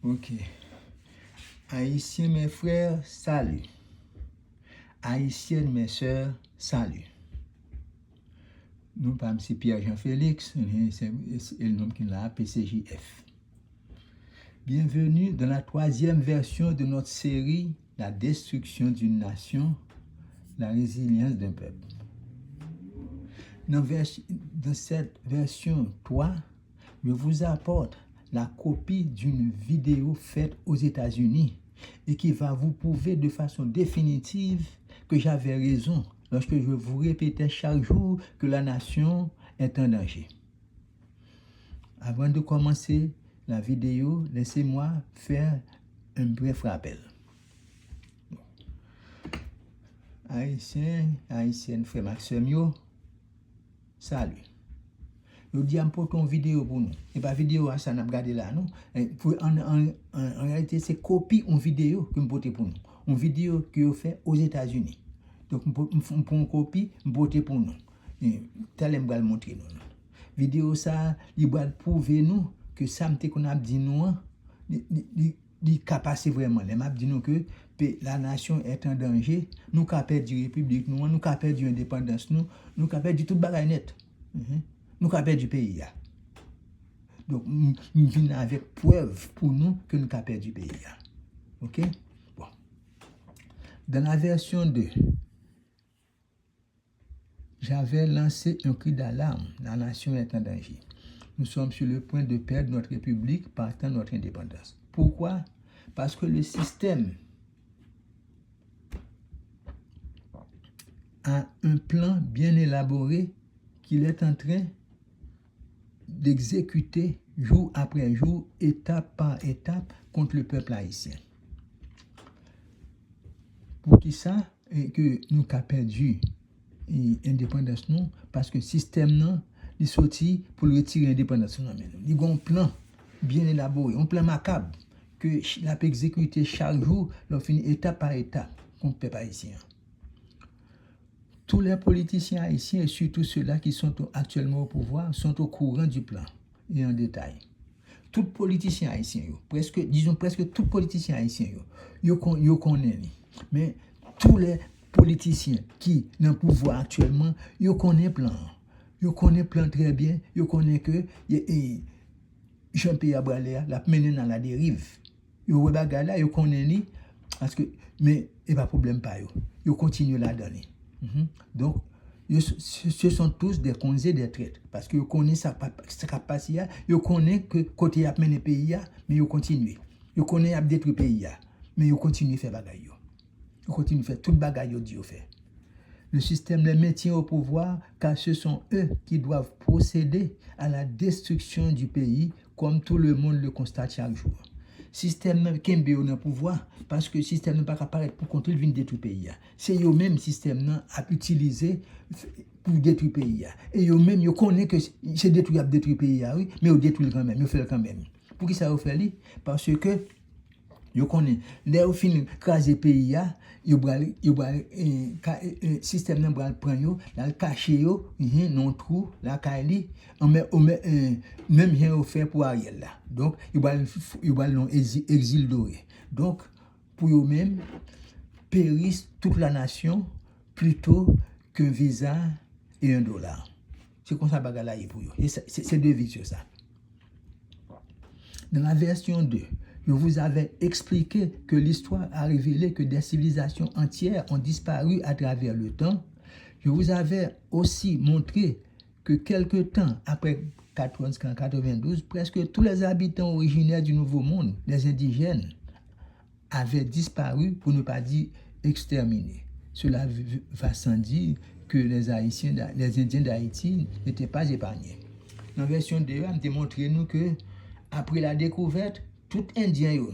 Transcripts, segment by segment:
Ok. Haïtiens, mes frères, salut. Haïtiennes, mes sœurs, salut. Nous, par c'est Pierre-Jean Félix, c'est le nom qu'il a, PCJF. Bienvenue dans la 3e version de notre série La destruction d'une nation, la résilience d'un peuple. Dans cette version 3, je vous apporte la copie d'une vidéo faite aux États-Unis et qui va vous prouver de façon définitive que j'avais raison lorsque je vous répétais chaque jour que la nation est en danger. Avant de commencer la vidéo, laissez-moi faire un bref rappel. Haïtiens, Haïtiennes, frères Maxime, salut. Je dis un peu ton vidéo pour nous. Et pas vidéo, ça n'a pas regardé là, non? En réalité, c'est copie en vidéo que je porte pour nous. Une vidéo que je fais aux États-Unis. Donc, je prends une copie, je porte pour nous. Tel je vais le montrer nous. Vidéo ça, il va prouver nous que ça qu'on a dit nous, il capacité vraiment. Il m'a dit nous que la nation est en danger, nous avons perdu la République, nous avons perdu l'indépendance, nous avons perdu toute bagaille net. Nous avons perdu le pays. Donc, nous venons avec preuve pour nous que nous avons perdu le pays. OK? Bon. Dans la version 2, j'avais lancé un cri d'alarme. La nation est en danger. Nous sommes sur le point de perdre notre République partant de notre indépendance. Pourquoi? Parce que le système a un plan bien élaboré qu'il est en train d'exécuter jour après jour, étape par étape, contre le peuple haïtien. Pour qui ça? Et que nous avons perdu l'indépendance, non? Parce que le système, non, il sorti pour retirer l'indépendance. Il y a un plan bien élaboré, un plan macabre que l'a exécuté chaque jour, l'on finit étape par étape contre le peuple haïtien. Tous les politiciens haïtiens, et surtout ceux-là qui sont actuellement au pouvoir, sont au courant du plan et en détail. Tous les politiciens haïtiens, presque tous les politiciens haïtiens, ils connaissent. Mais tous les politiciens qui sont au pouvoir actuellement, ils connaissent le plan. Ils connaissent le plan très bien. Ils connaissent que Jean-Pierre Abralé l'a mené dans la dérive. Ils connaissent parce que mais il n'y a pas de problème pas ils continuent là donner. Donc ce sont tous des cons et des traîtres parce que ils connaissent sa capacité, ils connaissent que côté a mené pays mais ils continuent. Ils connaissent a détruire pays mais ils continuent faire bagaille. Ils continuent faire toute bagaille dit fait. Le système les maintient au pouvoir car ce sont eux qui doivent procéder à la destruction du pays comme tout le monde le constate chaque jour. Système qui est au pouvoir parce que le système n'est pas capable pour contrôler le détruire le pays. C'est eux même système à utiliser pour détruire le pays. Et eux même ils connaissent que c'est détruire le pays oui, mais ils détruisent quand même, ils font quand même. Pour qui ça vous fait parce que ils connaissent là au fin craser pays système nan bral prend yo la cacher yo non trou la kaili on met même rien fait pour Ariel là donc il va non exil doré donc pour eux même périsse toute la nation plutôt qu'un visa et $1. C'est comme ça bagarre là pour eux c'est deux vies sur ça. Dans la version 2, je vous avais expliqué que l'histoire a révélé que des civilisations entières ont disparu à travers le temps. Je vous avais aussi montré que quelque temps après 1492, presque tous les habitants originaires du Nouveau Monde, les indigènes, avaient disparu, pour ne pas dire exterminés. Cela va sans dire que les Indiens d'Haïti n'étaient pas épargnés. Dans la version 2, on a démontré nous que après la découverte, tout Indien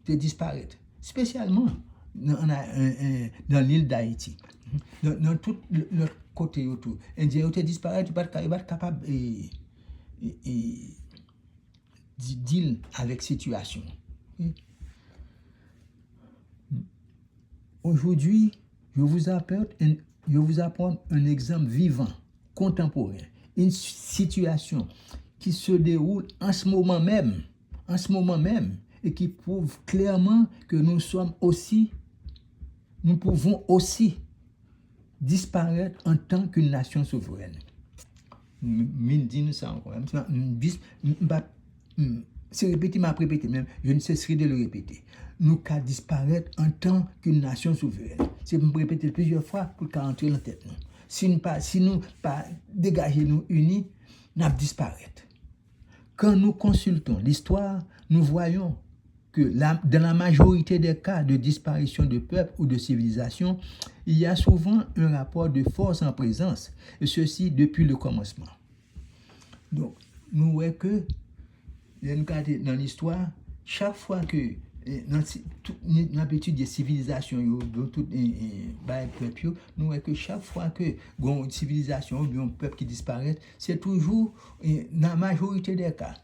te disparaît, spécialement dans l'île d'Haïti. Dans tout l'autre côté autour, Indien te disparaît, tu n'es pas capable de deal avec la situation. Aujourd'hui, je vous apporte un exemple vivant, contemporain, une situation qui se déroule en ce moment même et qui prouve clairement que nous pouvons aussi disparaître en tant qu'une nation souveraine. Dis-nous ça encore. C'est répété, m'a répété même, je ne cesserai de le répéter. Nous qu'à disparaître en tant qu'une nation souveraine. C'est me répéter plusieurs fois pour qu'à entrer dans la tête. Si nous pas dégager nous unis, nous disparaître. Quand nous consultons l'histoire, nous voyons que dans la majorité des cas de disparition de peuples ou de civilisations, il y a souvent un rapport de force en présence, et ceci depuis le commencement. Donc, nous voyons que dans l'histoire, chaque fois que dans l'habitude des civilisations, nous voyons que chaque fois que une civilisation ou un peuple qui disparaît, c'est toujours, dans la majorité des cas,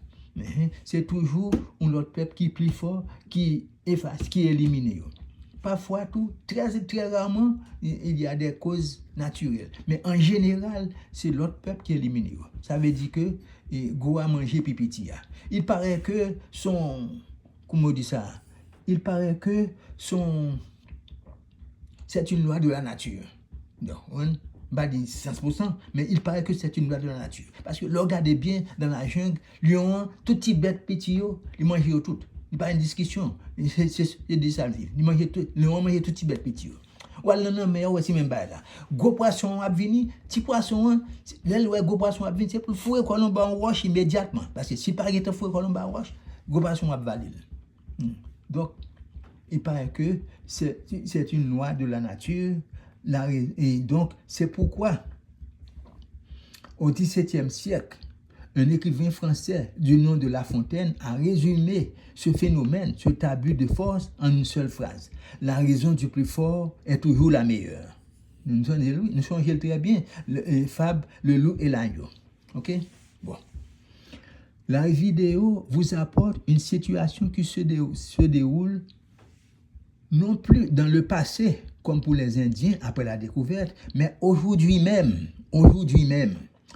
c'est toujours un autre peuple qui est plus fort, qui efface, qui élimine. Parfois, très rarement, il y a des causes naturelles. Mais en général, c'est l'autre peuple qui élimine. Ça veut dire que go a mangé pipitia. Il paraît que comment on dit ça? Il paraît que c'est une loi de la nature. Donc, pas dit 100%, mais il paraît que c'est une loi de la nature. Parce que, regardez bien, dans la jungle, lion, tout petit bête petit, il mange tout. Il n'y a pas une discussion. C'est des salves. Il mange tout, lion mange tout petit bête petit. Ou alors, non, mais aussi même pas là. Gros poisson a venu, petit poisson, le gros poisson a venu, c'est pour fouer colombe en roche immédiatement. Parce que si par exemple fouer colombe en roche, gros poisson a valé. Donc, il paraît que c'est une loi de la nature. Et donc, c'est pourquoi, au XVIIe siècle, un écrivain français du nom de La Fontaine a résumé ce phénomène, ce abus de force, en une seule phrase. La raison du plus fort est toujours la meilleure. Nous songeons très bien, Fable, le loup et l'agneau. OK? Bon. La vidéo vous apporte une situation qui se déroule non plus dans le passé, comme pour les Indiens après la découverte, mais aujourd'hui même.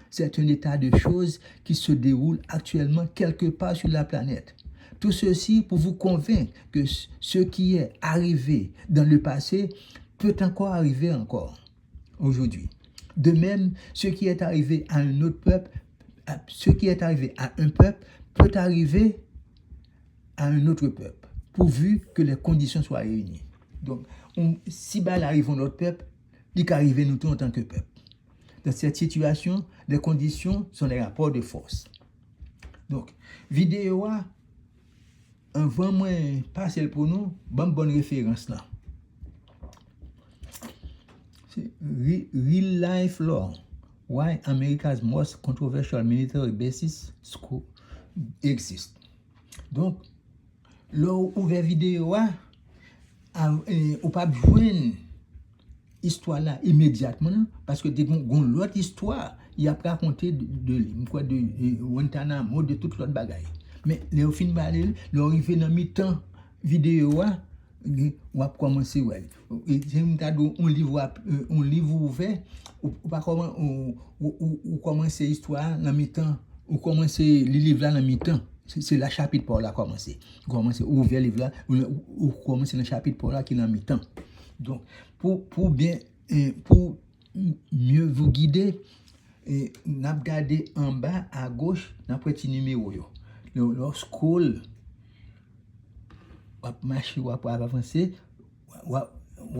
C'est un état de choses qui se déroule actuellement quelque part sur la planète. Tout ceci pour vous convaincre que ce qui est arrivé dans le passé peut encore arriver aujourd'hui. De même, ce qui est arrivé à un autre peuple, ce qui est arrivé à un peuple peut arriver à un autre peuple, pourvu que les conditions soient réunies. Donc, si mal arrive à notre peuple, il peut arriver nous tous en tant que peuple. Dans cette situation, les conditions sont les rapports de force. Donc, vidéo, avant moi passer pour nous, bonne référence là. C'est Real Life Law. Why America's most controversial military bases school exist. Donc, là où ouvert vidéo, on pas joindre histoire là immédiatement parce que l'autre histoire il a raconté de Guantanamo, de toute l'autre bagaille. Mais les fin parler, l'arrivée dans mi-temps vidéo on va commencer un livre ouvert ou pas comment ou commencer histoire dans mi-temps ou commencer le livre là dans mi-temps. C'est la chapitre pour là commencer. Ouvrir le livre là ou commencer le chapitre pour là qui est dans mi-temps. Donc, pour mieux vous guider, n'a regardé en bas à gauche dans petit numéro yo. Le scroll va marcher ou va avancer ou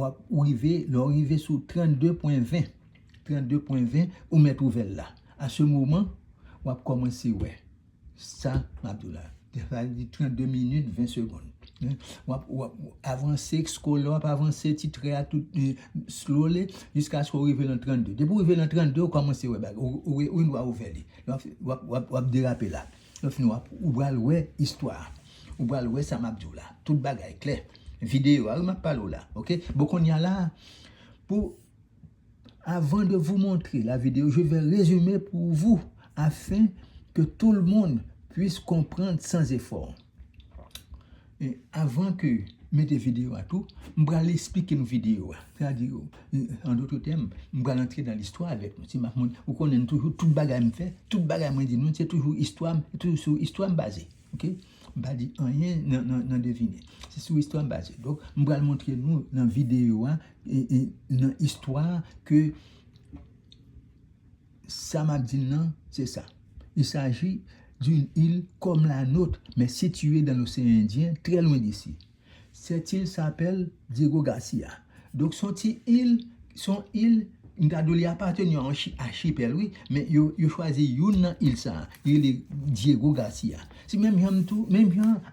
arriver sur 32.20 ou mettre ouvert là. À ce moment, on va commencer ça Abdoulaye. Ça dit 32 minutes 20 secondes. Avancer scroller, avancer titre à tout slowly jusqu'à ce qu'on arrive dans 32. Depuis arriver dans 32, on commence on doit ouvrir. On déraper là. On va voir histoire. On va voir ça Abdoulaye. Tout bagaille clair. Vidéo, on m'a parlé là, OK? Beaucoup y a là avant de vous montrer la vidéo, je vais résumer pour vous afin que tout le monde puisse comprendre sans effort. Et avant que mettez vidéo à tout, je vais expliquer une vidéo. C'est-à-dire, en d'autres termes, je vais entrer dans l'histoire avec nous. Si vous connaissez toujours tout le bagage me fait, tout le bagage me dit nous, c'est toujours histoire basée. OK? Pas dit rien, non deviner. C'est sur histoire basée. Donc, je vais montrer nous dans la vidéo, dans l'histoire, que ça m'a dit non, c'est ça. Il s'agit d'une île comme la nôtre, mais située dans l'océan Indien, très loin d'ici. Cette île s'appelle Diego Garcia. Donc, son île, il appartient à un archipel, oui, mais il choisi une île, ça, il est Diego Garcia. Si même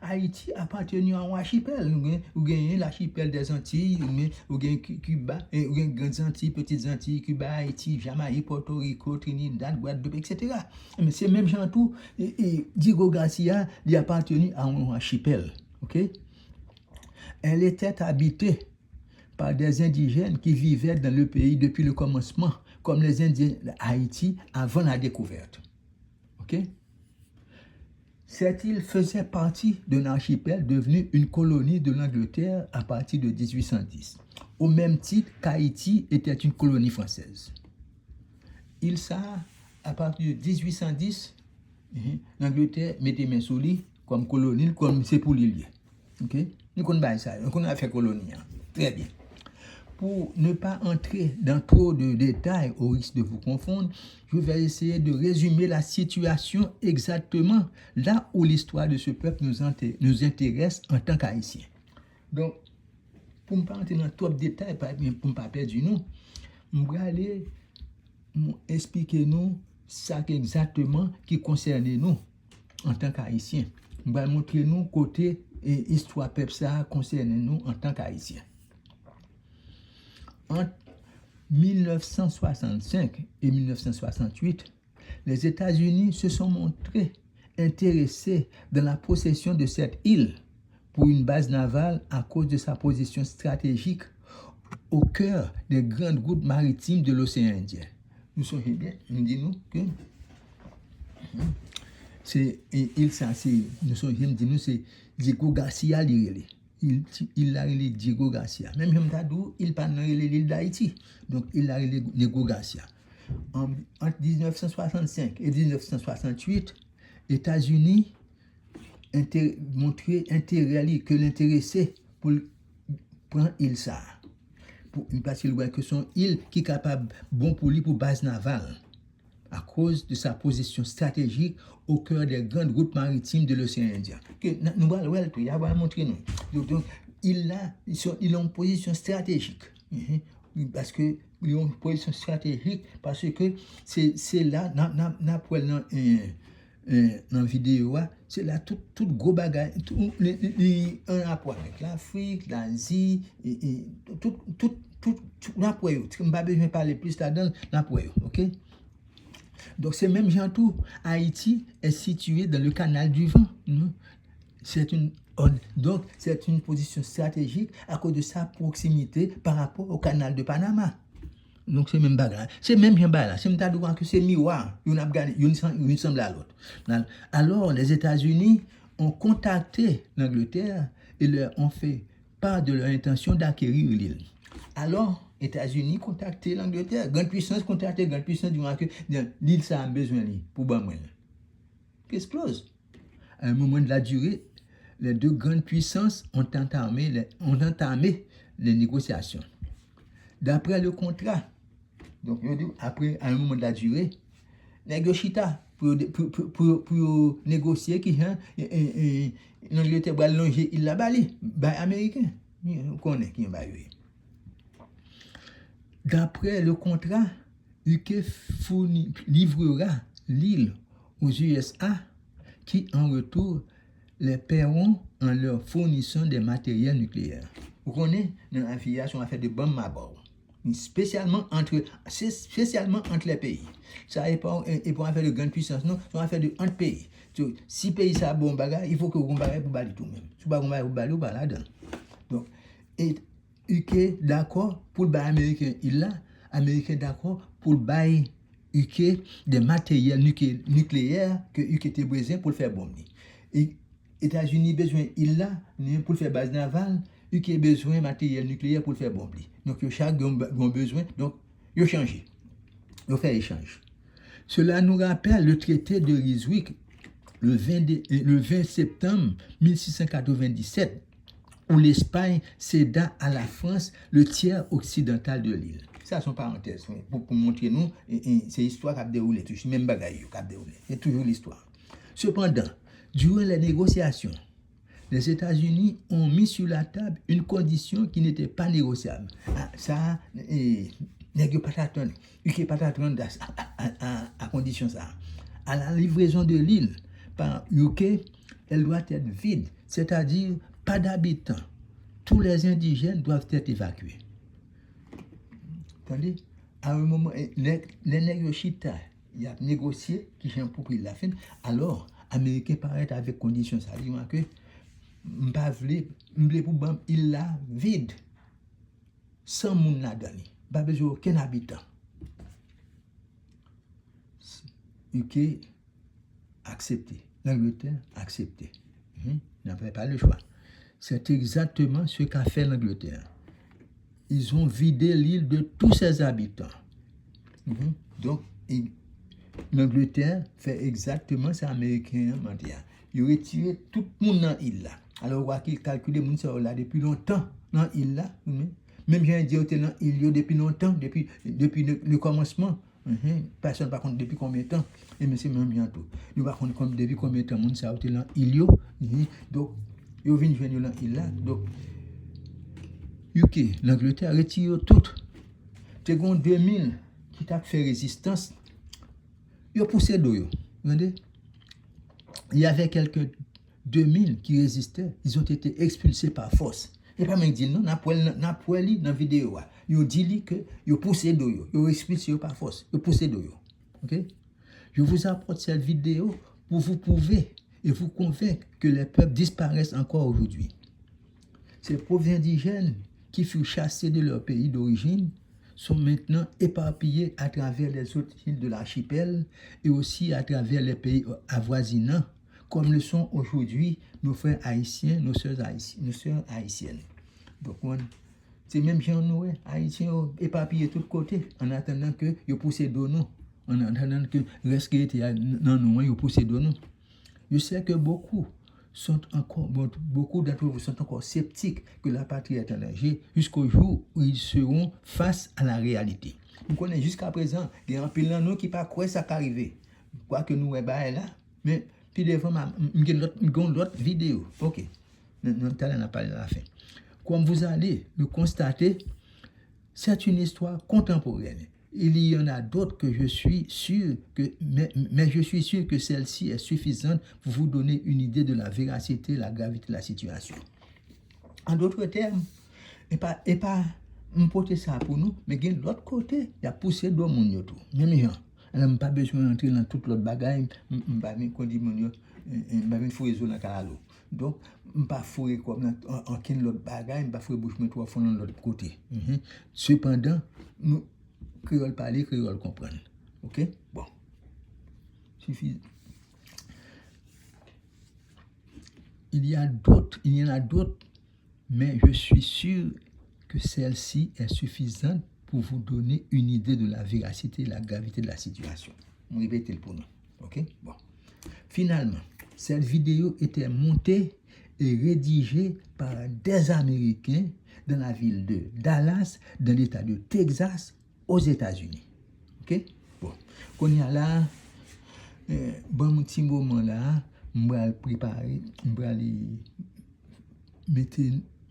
Haïti appartient à un archipel, vous gagnez l'archipel des Antilles, vous gagnez Cuba, vous gagnez Grandes Antilles, Petites Antilles, Cuba, Haïti, Jamaïque, Porto Rico, Trinidad, Guadeloupe, etc. Mais c'est même gens tout, et Diego Garcia, il appartient à un archipel, ok? Elle était habitée par des indigènes qui vivaient dans le pays depuis le commencement, comme les Indiens d'Haïti avant la découverte. Ok? Cette île faisait partie d'un archipel devenu une colonie de l'Angleterre à partir de 1810, au même titre qu'Haïti était une colonie française. Il ça, à partir de 1810, l'Angleterre mettait main sur lui comme colonie, comme c'est pour l'île. Ok? Nous connaissons ça, nous connaissons fait colonie. Très bien. Pour ne pas entrer dans trop de détails au risque de vous confondre, je vais essayer de résumer la situation exactement là où l'histoire de ce peuple nous intéresse en tant qu'Haïtiens. Donc, pour ne pas entrer dans trop de détails, pour ne pas perdre du nom, je vais aller expliquer nous ça exactement qui concerne nous en tant qu'Haïtiens. Je vais montrer nous côté et histoire peuple ça concerne nous en tant qu'Haïtiens. Entre 1965 et 1968, les États-Unis se sont montrés intéressés dans la possession de cette île pour une base navale à cause de sa position stratégique au cœur des grandes routes maritimes de l'océan Indien. Nous sommes bien, nous disons que c'est Diego Garcia l'île. Il a relé Diego Garcia. Même Jemtadou, il pas dans l'île d'Haïti. Donc, il a relé Diego Garcia. Entre 1965 et 1968, les États-Unis montré intérêt que l'intéressé pour prendre l'île ça. Parce qu'il voit que son île qui est capable bon pour lui pour base navale à cause de sa position stratégique au cœur des grandes routes maritimes de l'océan Indien. Nous allons voir, il va montrer nous. Donc, il a une position stratégique. Parce que il a une position stratégique parce que c'est là, dans la vidéo, c'est là tout gros bagage, un rapport avec l'Afrique, l'Asie, tout rapport. Je ne vais pas besoin de parler plus là-dedans, rapport, ok? Donc, c'est même genre tout. Haïti est situé dans le canal du vent. Donc, c'est une position stratégique à cause de sa proximité par rapport au canal de Panama. Donc, c'est même bagarre. C'est même bien bagarre. C'est même que c'est miroir. Une semble à l'autre. Alors, les États-Unis ont contacté l'Angleterre et leur ont fait part de leur intention d'acquérir l'île. Alors, États-Unis contacté l'Angleterre, grande puissance contacté grande puissance du que l'île ça a besoin pour ban moi. Explose. À un moment de la durée, les deux grandes puissances ont entamé les négociations. D'après le contrat, donc après à un moment de la durée, négociata pour négocier qui l'Angleterre va longer il la bali, américain. On connaît qui va y. D'après le contrat, UK livrera l'île aux USA qui, en retour, les paieront en leur fournissant des matériels nucléaires. Vous connaissez, dans l'aviation, on a fait des bombes à bord, spécialement entre les pays. Ça n'est pas pour faire de grandes puissances, non, ça va faire de entre pays. Si pays ça bon bagage, il faut que vous bagage pour balayer tout même. Si vous bagage pour balayer, vous pas là-dedans. Donc, et UK d'accord pour le bail américain, américain d'accord pour le bail UK des matériels nucléaires que UK était besoin pour le faire bomber. Et États-Unis besoin pour le faire base navale, UK besoin de matériel nucléaire pour le faire bomber. Donc chaque ont besoin, donc ils ont changé. Ils ont fait échange. Cela nous rappelle le traité de Ryswick le 20 septembre 1697, où l'Espagne céda à la France le tiers occidental de l'île. Ça, c'est une parenthèse, pour montrer nous, c'est l'histoire qui a déroulé, toujours même bagaille qui a déroulé. C'est toujours l'histoire. Cependant, durant les négociations, les États-Unis ont mis sur la table une condition qui n'était pas négociable. Ça, n'est pas attendre. Il ne pas attendre à condition ça. À la livraison de l'île par UK, elle doit être vide, c'est-à-dire pas d'habitants. Tous les indigènes doivent être évacués. Attendez, à un moment, les négociateurs, il y a négocié qui j'ai pour prix la fin. Alors, Américains paraissent avec condition ça dit que m'bavle pour bam il la vide sans moun la donné. Pas besoin aucun habitant. UK accepté, l'Angleterre accepté. N'avait pas le choix. C'est exactement ce qu'a fait l'Angleterre. Ils ont vidé l'île de tous ses habitants. Donc, l'Angleterre fait exactement ce qu'Américains ont dit. Ils ont retiré tout le monde dans l'île là. Alors, on voit qu'ils calculent les gens là depuis longtemps dans l'île là. Même j'ai dit que dans l'île depuis longtemps, depuis le commencement. Personne par contre depuis combien de temps et mais c'est même bientôt nous par contre comme depuis combien de temps monde ça été dans île donc yo vinn joindre dans île là donc UK l'Angleterre retire tout second 2000 qui t'a fait résistance yo poussé d'eau yo entendez il y avait quelques 2000 qui résistaient ils ont été expulsés par force et pas même dire non n'a pas li dans vidéo yo dit que yo poussé d'eau yo expulsé par force yo poussé d'eau OK je vous apporte cette vidéo pour vous prouver et vous convaincre que les peuples disparaissent encore aujourd'hui. Ces pauvres indigènes qui furent chassés de leur pays d'origine sont maintenant éparpillés à travers les autres îles de l'archipel et aussi à travers les pays avoisinants, comme le sont aujourd'hui nos frères haïtiens, nos sœurs haïtiennes. Donc, c'est même gens nous, haïtiens, éparpillés de tous côtés, en attendant que ils poussent d'eau nous, en attendant que reste qui était dans nous, ils poussent d'eau nous. Je sais que beaucoup d'entre vous sont encore sceptiques que la patrie est en danger jusqu'au jour où ils seront face à la réalité. Vous connaissez jusqu'à présent, il y a un pile de nous qui ne pas quoi ça arriver. Quoi que nous, là, mais puis devant, il y a l'autre vidéo. OK. Nous allons parler à la fin. Comme vous allez le constater, c'est une histoire contemporaine. Il y en a d'autres que je suis sûr que, mais je suis sûr que celle-ci est suffisante pour vous donner une idée de la véracité, la gravité de la situation. En d'autres termes, et pas me porter ça pour nous, mais de l'autre côté, il y a poussé d'eau mon yoto. Même gens, elle n'a pas besoin d'entrer dans toute l'autre bagaille, pas dit mon yoto, pas fouiller zone dans calalo. Donc, pas fouiller comme en quel l'autre bagaille, pas fouiller bouche mais trois fois dans l'autre côté. Cependant, nous créole parler, créole comprendre. OK? Bon. Suffit. Il y en a d'autres, mais je suis sûr que celle-ci est suffisante pour vous donner une idée de la véracité et la gravité de la situation. Je répète pour nous. OK? Bon. Finalement, cette vidéo était montée et rédigée par des Américains dans la ville de Dallas, dans l'État de Texas, aux États-Unis. OK? Bon. Qu'on y a là, bon petit moment là, je vais préparer, je vais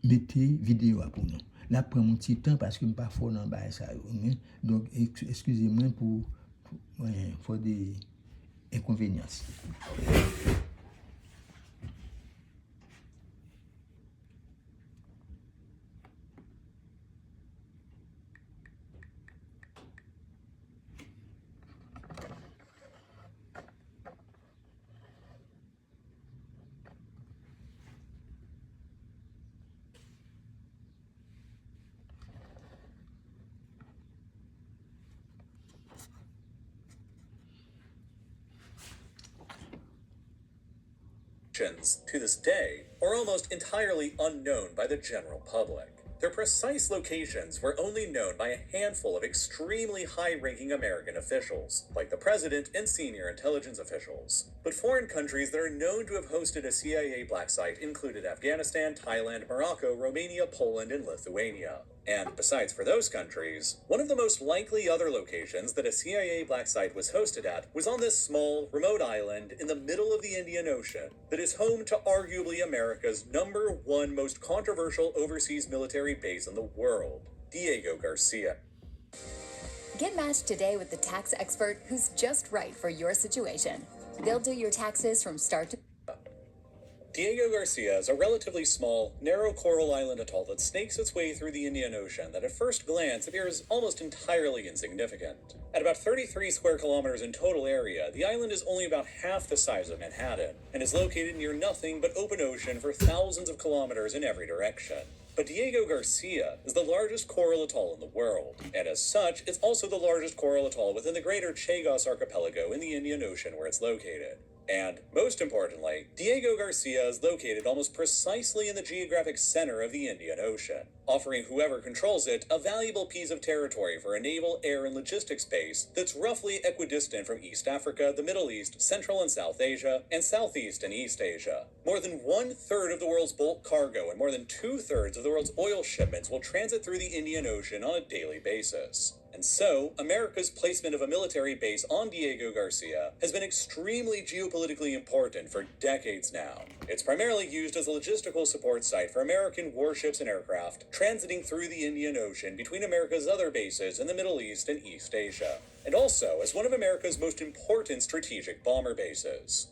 mettre vidéo pour nous. Là, prend mon petit temps parce que je ne suis pas fort dans ça. Donc, excusez-moi pour des inconvéniences. To this day are almost entirely unknown by the general public. Their precise locations were only known by a handful of extremely high-ranking American officials, like the president and senior intelligence officials. But foreign countries that are known to have hosted a CIA black site included Afghanistan, Thailand, Morocco, Romania, Poland, and Lithuania. And besides for those countries, one of the most likely other locations that a CIA black site was hosted at was on this small, remote island in the middle of the Indian Ocean that is home to arguably America's #1 most controversial overseas military base in the world, Diego Garcia. Get matched today with the tax expert who's just right for your situation. They'll do your taxes from start to Diego Garcia is a relatively small, narrow coral island atoll that snakes its way through the Indian Ocean that at first glance appears almost entirely insignificant. At about 33 square kilometers in total area, the island is only about half the size of Manhattan and is located near nothing but open ocean for thousands of kilometers in every direction. But Diego Garcia is the largest coral atoll in the world, and as such, it's also the largest coral atoll within the greater Chagos archipelago in the Indian Ocean where it's located. And, most importantly, Diego Garcia is located almost precisely in the geographic center of the Indian Ocean, offering whoever controls it a valuable piece of territory for a naval, air, and logistics base that's roughly equidistant from East Africa, the Middle East, Central and South Asia, and Southeast and East Asia. More than 1/3 of the world's bulk cargo and more than 2/3 of the world's oil shipments will transit through the Indian Ocean on a daily basis. And so, America's placement of a military base on Diego Garcia has been extremely geopolitically important for decades now. It's primarily used as a logistical support site for American warships and aircraft transiting through the Indian Ocean between America's other bases in the Middle East and East Asia, and also as one of America's most important strategic bomber bases.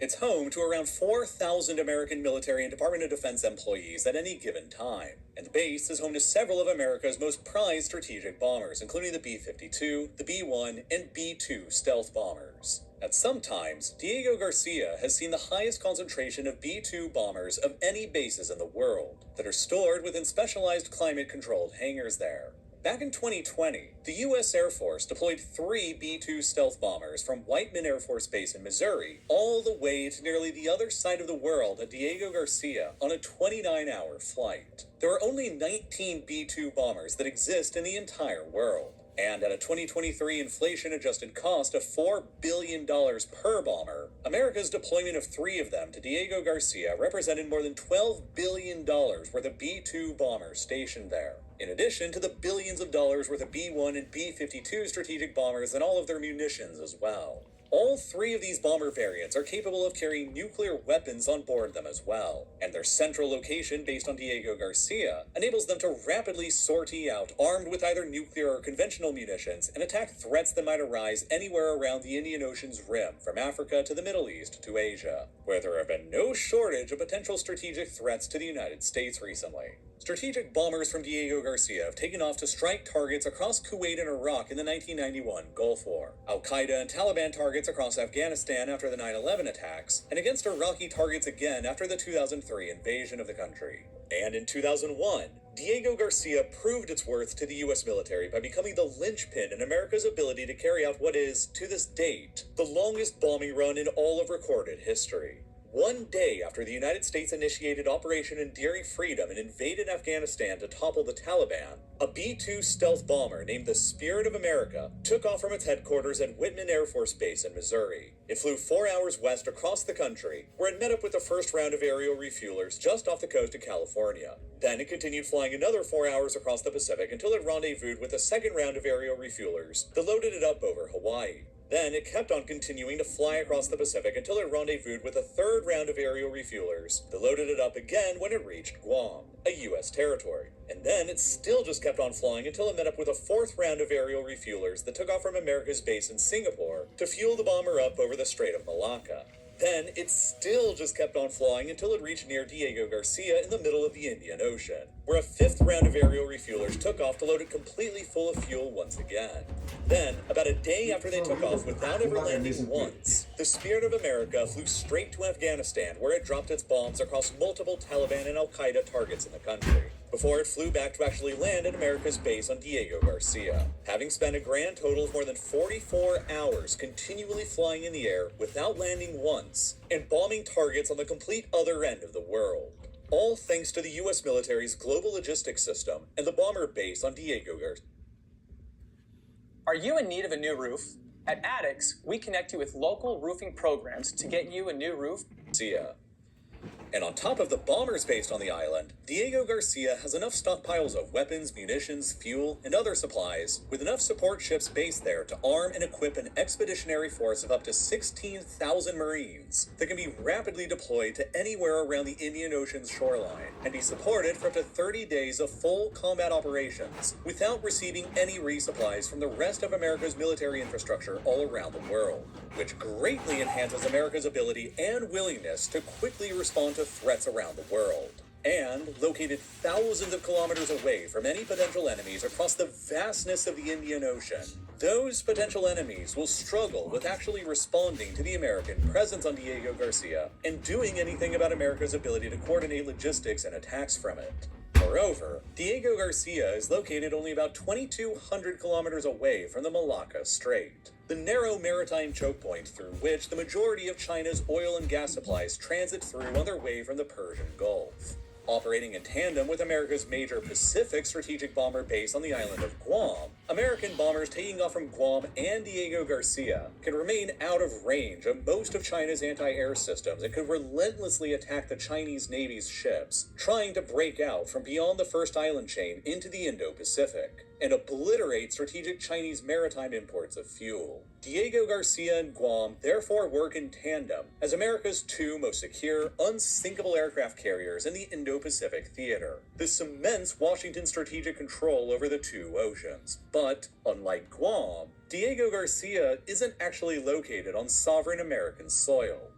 It's home to around 4,000 American military and Department of Defense employees at any given time, and the base is home to several of America's most prized strategic bombers, including the B-52, the B-1, and B-2 stealth bombers. At some times, Diego Garcia has seen the highest concentration of B-2 bombers of any bases in the world that are stored within specialized climate-controlled hangars there. Back in 2020, the U.S. Air Force deployed 3 B-2 stealth bombers from Whiteman Air Force Base in Missouri all the way to nearly the other side of the world at Diego Garcia on a 29-hour flight. There are only 19 B-2 bombers that exist in the entire world. And at a 2023 inflation-adjusted cost of $4 billion per bomber, America's deployment of 3 of them to Diego Garcia represented more than $12 billion worth of B-2 bombers stationed there, in addition to the billions of dollars worth of B-1 and B-52 strategic bombers and all of their munitions as well. All 3 of these bomber variants are capable of carrying nuclear weapons on board them as well, and their central location based on Diego Garcia enables them to rapidly sortie out armed with either nuclear or conventional munitions and attack threats that might arise anywhere around the Indian Ocean's rim, from Africa to the Middle East to Asia, where there have been no shortage of potential strategic threats to the United States recently. Strategic bombers from Diego Garcia have taken off to strike targets across Kuwait and Iraq in the 1991 Gulf War, Al-Qaeda and Taliban targets across Afghanistan after the 9/11 attacks, and against Iraqi targets again after the 2003 invasion of the country. And in 2001, Diego Garcia proved its worth to the U.S. military by becoming the linchpin in America's ability to carry out what is, to this date, the longest bombing run in all of recorded history. One day after the United States initiated Operation Enduring Freedom and invaded Afghanistan to topple the Taliban, a B-2 stealth bomber named the Spirit of America took off from its headquarters at Whitman Air Force Base in Missouri. It flew 4 hours west across the country, where it met up with the first round of aerial refuelers just off the coast of California. Then it continued flying another 4 hours across the Pacific until it rendezvoused with a second round of aerial refuelers that loaded it up over Hawaii. Then it kept on continuing to fly across the Pacific until it rendezvoused with a third round of aerial refuelers that loaded it up again when it reached Guam, a U.S. territory. And then it still just kept on flying until it met up with a fourth round of aerial refuelers that took off from America's base in Singapore to fuel the bomber up over the Strait of Malacca. Then it still just kept on flying until it reached near Diego Garcia in the middle of the Indian Ocean, where a fifth round of aerial refuelers took off to load it completely full of fuel once again. Then, about a day after they took off without ever landing once, the Spirit of America flew straight to Afghanistan, where it dropped its bombs across multiple Taliban and Al-Qaeda targets in the country, before it flew back to actually land at America's base on Diego Garcia, having spent a grand total of more than 44 hours continually flying in the air without landing once, and bombing targets on the complete other end of the world. all thanks to the US military's global logistics system and the bomber base on Diego Garcia. Are you in need of a new roof? At Addix, we connect you with local roofing programs to get you a new roof. And on top of the bombers based on the island, Diego Garcia has enough stockpiles of weapons, munitions, fuel, and other supplies, with enough support ships based there to arm and equip an expeditionary force of up to 16,000 Marines that can be rapidly deployed to anywhere around the Indian Ocean's shoreline and be supported for up to 30 days of full combat operations without receiving any resupplies from the rest of America's military infrastructure all around the world, which greatly enhances America's ability and willingness to quickly respond to threats around the world. And located thousands of kilometers away from any potential enemies across the vastness of the Indian Ocean, those potential enemies will struggle with actually responding to the American presence on Diego Garcia and doing anything about America's ability to coordinate logistics and attacks from it. Moreover, Diego Garcia is located only about 2,200 kilometers away from the Malacca Strait, the narrow maritime choke point through which the majority of China's oil and gas supplies transit through on their way from the Persian Gulf. Operating in tandem with America's major Pacific strategic bomber base on the island of Guam, American bombers taking off from Guam and Diego Garcia can remain out of range of most of China's anti-air systems and could relentlessly attack the Chinese Navy's ships, trying to break out from beyond the first island chain into the Indo-Pacific, and obliterate strategic Chinese maritime imports of fuel. Diego Garcia and Guam therefore work in tandem as America's two most secure, unsinkable aircraft carriers in the Indo-Pacific theater. This cements Washington's strategic control over the two oceans. But, unlike Guam, Diego Garcia isn't actually located on sovereign American soil.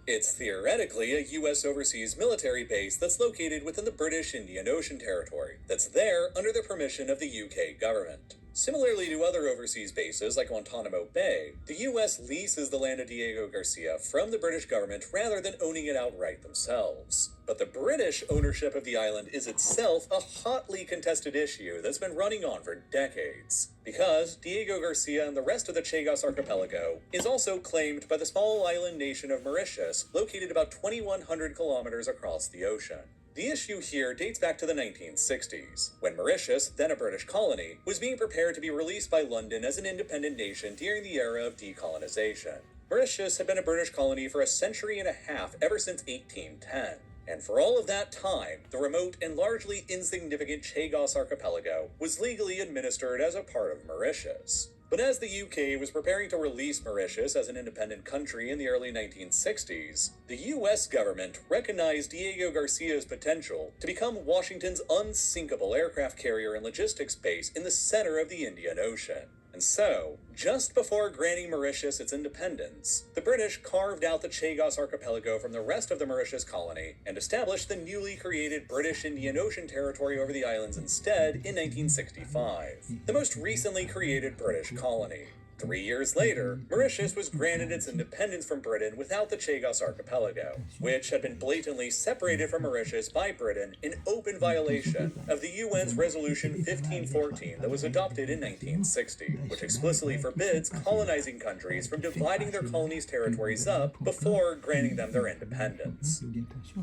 It's theoretically a U.S. overseas military base that's located within the British Indian Ocean Territory, that's there under the permission of the UK government. Similarly to other overseas bases like Guantanamo Bay, the U.S. leases the land of Diego Garcia from the British government rather than owning it outright themselves. But the British ownership of the island is itself a hotly contested issue that's been running on for decades, because Diego Garcia and the rest of the Chagos archipelago is also claimed by the small island nation of Mauritius, located about 2,100 kilometers across the ocean. The issue here dates back to the 1960s, when Mauritius, then a British colony, was being prepared to be released by London as an independent nation during the era of decolonization. Mauritius had been a British colony for a century and a half ever since 1810. And for all of that time, the remote and largely insignificant Chagos archipelago was legally administered as a part of Mauritius. But as the UK was preparing to release Mauritius as an independent country in the early 1960s, the US government recognized Diego Garcia's potential to become Washington's unsinkable aircraft carrier and logistics base in the center of the Indian Ocean. And so, just before granting Mauritius its independence, the British carved out the Chagos archipelago from the rest of the Mauritius colony and established the newly created British Indian Ocean Territory over the islands instead in 1965, the most recently created British colony. 3 years later, Mauritius was granted its independence from Britain without the Chagos archipelago, which had been blatantly separated from Mauritius by Britain in open violation of the UN's Resolution 1514 that was adopted in 1960, which explicitly forbids colonizing countries from dividing their colonies' territories up before granting them their independence.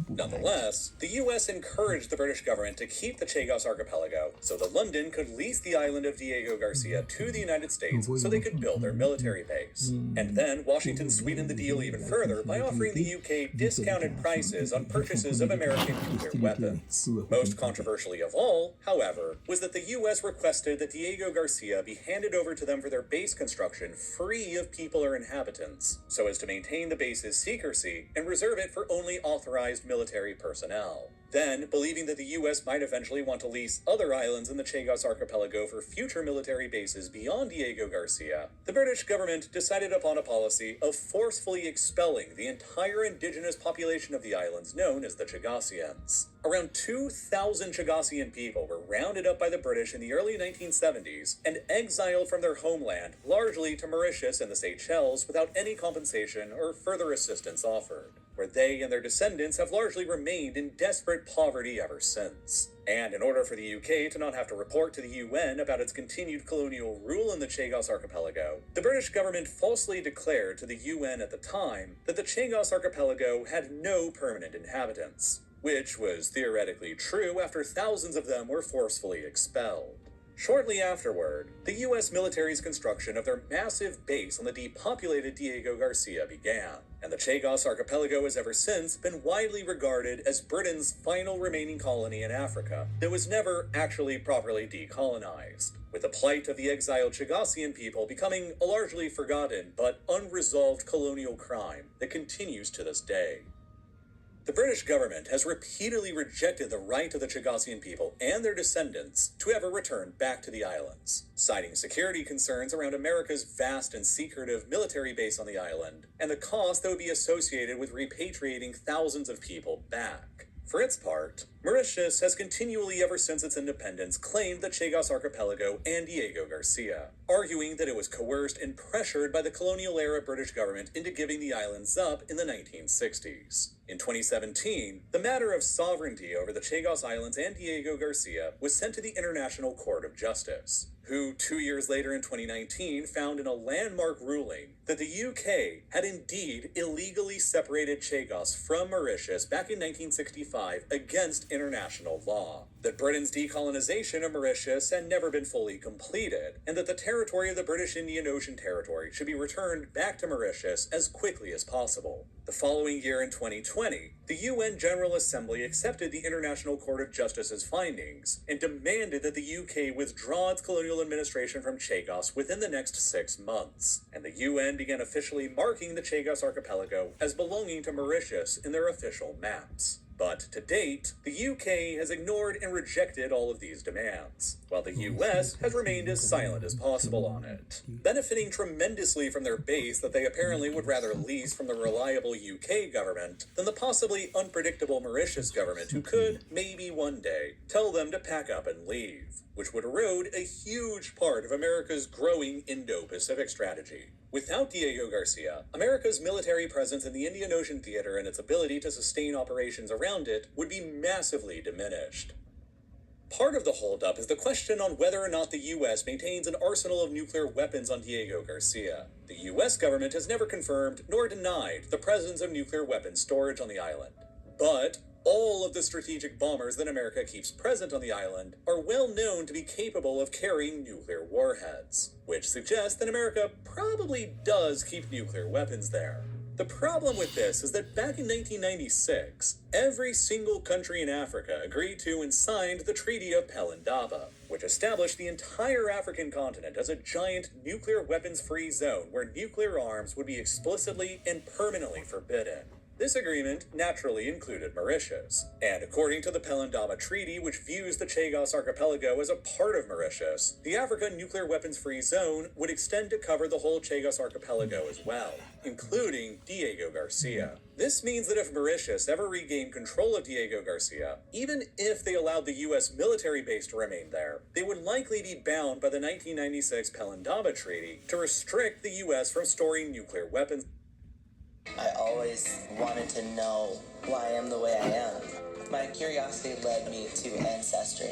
Nonetheless, the US encouraged the British government to keep the Chagos archipelago so that London could lease the island of Diego Garcia to the United States so they could build their military base. And then Washington sweetened the deal even further by offering the UK discounted prices on purchases of American nuclear weapons. Most controversially of all, however, was that the US requested that Diego Garcia be handed over to them for their base construction free of people or inhabitants, so as to maintain the base's secrecy and reserve it for only authorized military personnel. Then, believing that the US might eventually want to lease other islands in the Chagos archipelago for future military bases beyond Diego Garcia, the British government decided upon a policy of forcefully expelling the entire indigenous population of the islands known as the Chagosians. Around 2,000 Chagosian people were rounded up by the British in the early 1970s and exiled from their homeland, largely to Mauritius and the Seychelles, without any compensation or further assistance offered, where they and their descendants have largely remained in desperate poverty ever since. And in order for the UK to not have to report to the UN about its continued colonial rule in the Chagos archipelago, the British government falsely declared to the UN at the time that the Chagos archipelago had no permanent inhabitants. which was theoretically true after thousands of them were forcefully expelled. Shortly afterward, the U.S. military's construction of their massive base on the depopulated Diego Garcia began, and the Chagos Archipelago has ever since been widely regarded as Britain's final remaining colony in Africa that was never actually properly decolonized, with the plight of the exiled Chagosian people becoming a largely forgotten but unresolved colonial crime that continues to this day. The British government has repeatedly rejected the right of the Chagosian people and their descendants to ever return back to the islands, citing security concerns around America's vast and secretive military base on the island and the cost that would be associated with repatriating thousands of people back. For its part, Mauritius has continually ever since its independence claimed the Chagos Archipelago and Diego Garcia, arguing that it was coerced and pressured by the colonial-era British government into giving the islands up in the 1960s. In 2017, the matter of sovereignty over the Chagos Islands and Diego Garcia was sent to the International Court of Justice, who 2 years later in 2019 found in a landmark ruling that the UK had indeed illegally separated Chagos from Mauritius back in 1965 against international law, that Britain's decolonization of Mauritius had never been fully completed, and that the territory of the British Indian Ocean Territory should be returned back to Mauritius as quickly as possible. The following year in 2020, the UN General Assembly accepted the International Court of Justice's findings and demanded that the UK withdraw its colonial administration from Chagos within the next 6 months, and the UN began officially marking the Chagos Archipelago as belonging to Mauritius in their official maps. But to date, the UK has ignored and rejected all of these demands, while the US has remained as silent as possible on it, benefiting tremendously from their base that they apparently would rather lease from the reliable UK government than the possibly unpredictable Mauritius government who could, maybe one day, tell them to pack up and leave, which would erode a huge part of America's growing Indo-Pacific strategy. Without Diego Garcia, America's military presence in the Indian Ocean theater and its ability to sustain operations around it would be massively diminished. Part of the holdup is the question on whether or not the U.S. maintains an arsenal of nuclear weapons on Diego Garcia. The U.S. government has never confirmed nor denied the presence of nuclear weapons storage on the island. But all of the strategic bombers that America keeps present on the island are well known to be capable of carrying nuclear warheads, which suggests that America probably does keep nuclear weapons there. The problem with this is that back in 1996, every single country in Africa agreed to and signed the Treaty of Pelindaba, which established the entire African continent as a giant nuclear weapons-free zone where nuclear arms would be explicitly and permanently forbidden. This agreement naturally included Mauritius, and according to the Pelindaba Treaty, which views the Chagos Archipelago as a part of Mauritius, the African nuclear weapons-free zone would extend to cover the whole Chagos Archipelago as well, including Diego Garcia. This means that if Mauritius ever regained control of Diego Garcia, even if they allowed the U.S. military base to remain there, they would likely be bound by the 1996 Pelindaba Treaty to restrict the U.S. from storing nuclear weapons. I always wanted to know why I am the way I am. My curiosity led me to Ancestry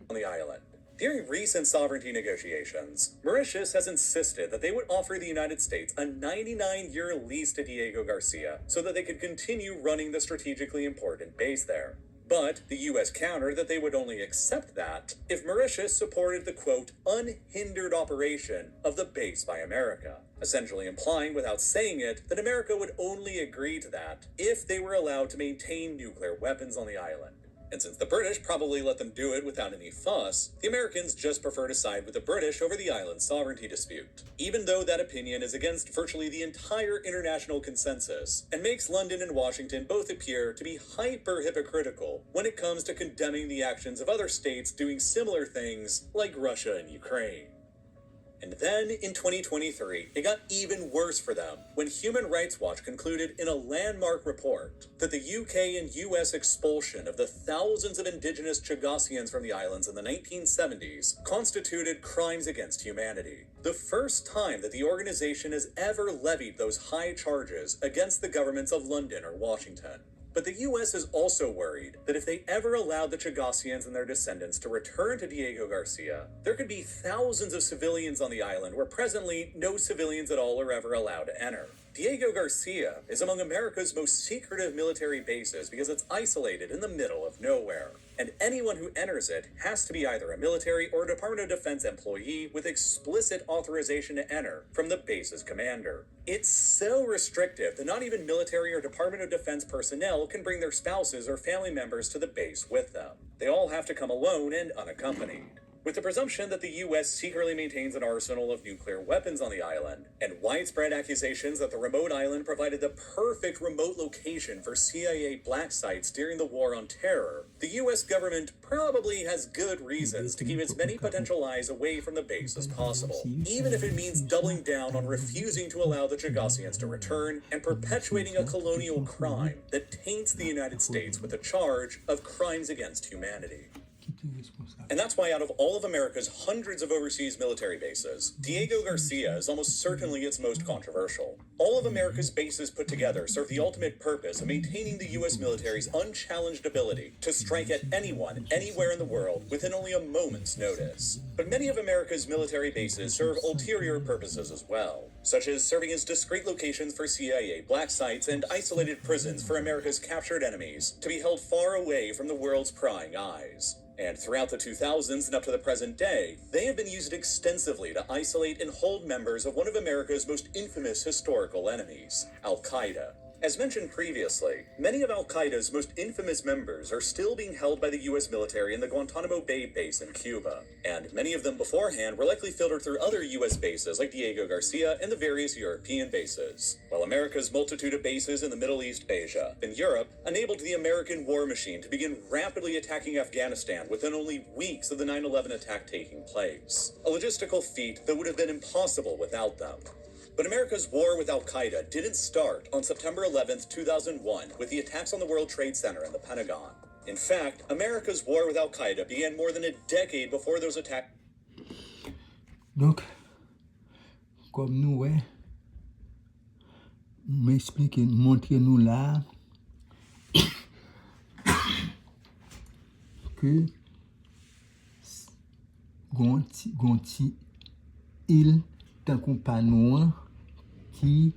On the island. During recent sovereignty negotiations, Mauritius has insisted that they would offer the United States a 99-year lease to Diego Garcia so that they could continue running the strategically important base there. But the U.S. countered that they would only accept that if Mauritius supported the, quote, unhindered operation of the base by America, essentially implying without saying it that America would only agree to that if they were allowed to maintain nuclear weapons on the island. And since the British probably let them do it without any fuss, the Americans just prefer to side with the British over the island's sovereignty dispute, even though that opinion is against virtually the entire international consensus and makes London and Washington both appear to be hyper-hypocritical when it comes to condemning the actions of other states doing similar things like Russia and Ukraine. And then, in 2023, it got even worse for them when Human Rights Watch concluded in a landmark report that the UK and US expulsion of the thousands of indigenous Chagosians from the islands in the 1970s constituted crimes against humanity. The first time that the organization has ever levied those high charges against the governments of London or Washington. But the U.S. is also worried that if they ever allowed the Chagosians and their descendants to return to Diego Garcia, there could be thousands of civilians on the island where presently no civilians at all are ever allowed to enter. Diego Garcia is among America's most secretive military bases because it's isolated in the middle of nowhere. And anyone who enters it has to be either a military or a Department of Defense employee with explicit authorization to enter from the base's commander. It's so restrictive that not even military or Department of Defense personnel can bring their spouses or family members to the base with them. They all have to come alone and unaccompanied. With the presumption that the U.S. secretly maintains an arsenal of nuclear weapons on the island, and widespread accusations that the remote island provided the perfect remote location for CIA black sites during the War on Terror, the U.S. government probably has good reasons to keep as many potential eyes away from the base as possible, even if it means doubling down on refusing to allow the Chagassians to return and perpetuating a colonial crime that taints the United States with a charge of crimes against humanity. And that's why out of all of America's hundreds of overseas military bases, Diego Garcia is almost certainly its most controversial. All of America's bases put together serve the ultimate purpose of maintaining the U.S. military's unchallenged ability to strike at anyone, anywhere in the world within only a moment's notice. But many of America's military bases serve ulterior purposes as well, such as serving as discrete locations for CIA black sites and isolated prisons for America's captured enemies to be held far away from the world's prying eyes. And throughout the 2000s and up to the present day, they have been used extensively to isolate and hold members of one of America's most infamous historical enemies, Al-Qaeda. As mentioned previously, many of Al-Qaeda's most infamous members are still being held by the U.S. military in the Guantanamo Bay base in Cuba, and many of them beforehand were likely filtered through other U.S. bases like Diego Garcia and the various European bases, while America's multitude of bases in the Middle East, Asia, and Europe enabled the American war machine to begin rapidly attacking Afghanistan within only weeks of the 9/11 attack taking place, a logistical feat that would have been impossible without them. But America's war with Al-Qaeda didn't start on September 11th, 2001 with the attacks on the World Trade Center and the Pentagon. In fact, America's war with Al-Qaeda began more than a decade before those attacks. Donc, comme nous, m'expliquez, montrez-nous là que gonti il tant qu'on panou qui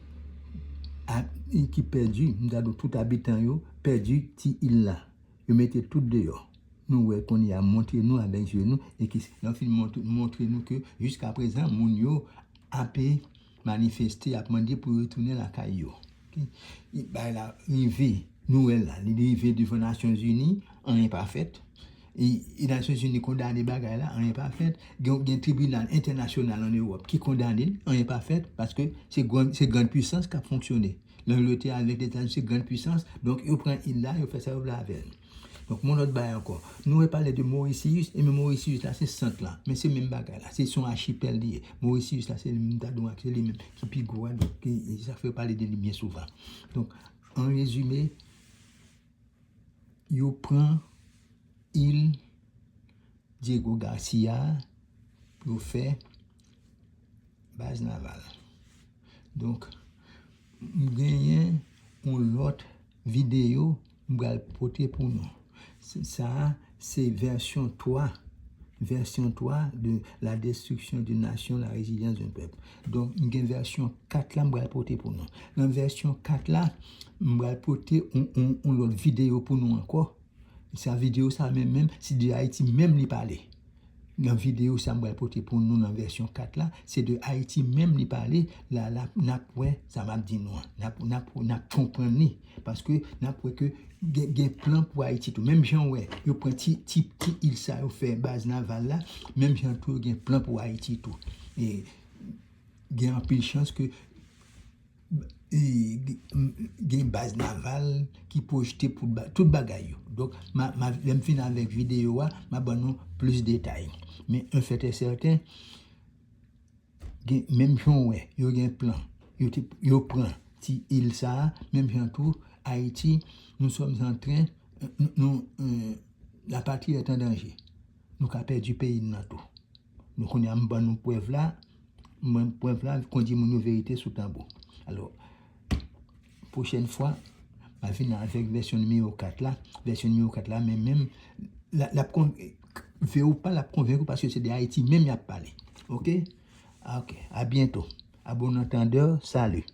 perdu, nous avons tout habitant yo perdu ti il là. Yo mettez tout dehors. Nous qu'on y a montré nous avec nous et qui montrer nous que jusqu'à présent moun yo a manifester a demandé pour retourner la caillou. Il ba la rivé nous là, rivé devant les Nations Unies, rien pas fait. Et les Nations Unies condamné bagay là, rien pas fait. Il y a un tribunal international en Europe qui condamne, rien pas fait parce que c'est grande puissance qui a fonctionné. L'Angleterre avec les États-Unis, c'est grande puissance, donc ils prennent il là, ils fait ça là avec. Donc mon autre bail encore. Nous on parlé de Mauritius et Mauritius là c'est centre là, mais c'est même bagay là, c'est son archipel lié. Mauritius là c'est le même c'est les mêmes qui plus gros donc ça fait parler de lui bien souvent. Donc en résumé, yo prend il Diego Garcia pour faire base navale. Donc, nous gagnons une autre vidéo nous allons porter pour nous. Ça, c'est version 3 de la destruction d'une nation, la résilience d'un peuple. Donc, nous avons version 4 là, nous allons porter pour nous. Dans version 4 là, nous allons porter une autre vidéo pour nous encore. Sa vidéo, ça même, c'est de Haïti même lui parler. Dans la vidéo, ça m'a porté pour nous dans la version 4 là, c'est de Haïti même lui parler. Là, ça m'a dit non. N'a comprendre parce que n'a que des plans pour Haïti tout. Même gens ouais, yo prend petit il ça yo fait base navale là, même gens tout gen plan pour Haïti tout. Et il y a un peu de chance que une base navale qui projeté pour tout bagaille. Donc j'aime finir avec vidéo m'a donné plus de détails. Mais un fait est certain, même gens ouais, yo gen plan, yo prend si il ça, même gens tout Haïti, nous sommes en train la patrie est en danger. Nous avons perdu du pays dans tout. Nous connaissons une preuve là, qu'on dit mon vérité sous tambour. Alors prochaine fois, je vais venir avec version numéro 4 là. Version numéro 4 là, mais même, veut ou pas la convaincre parce que c'est de Haïti même y a parlé. Ok? Ok, à bientôt. À bon entendeur, salut.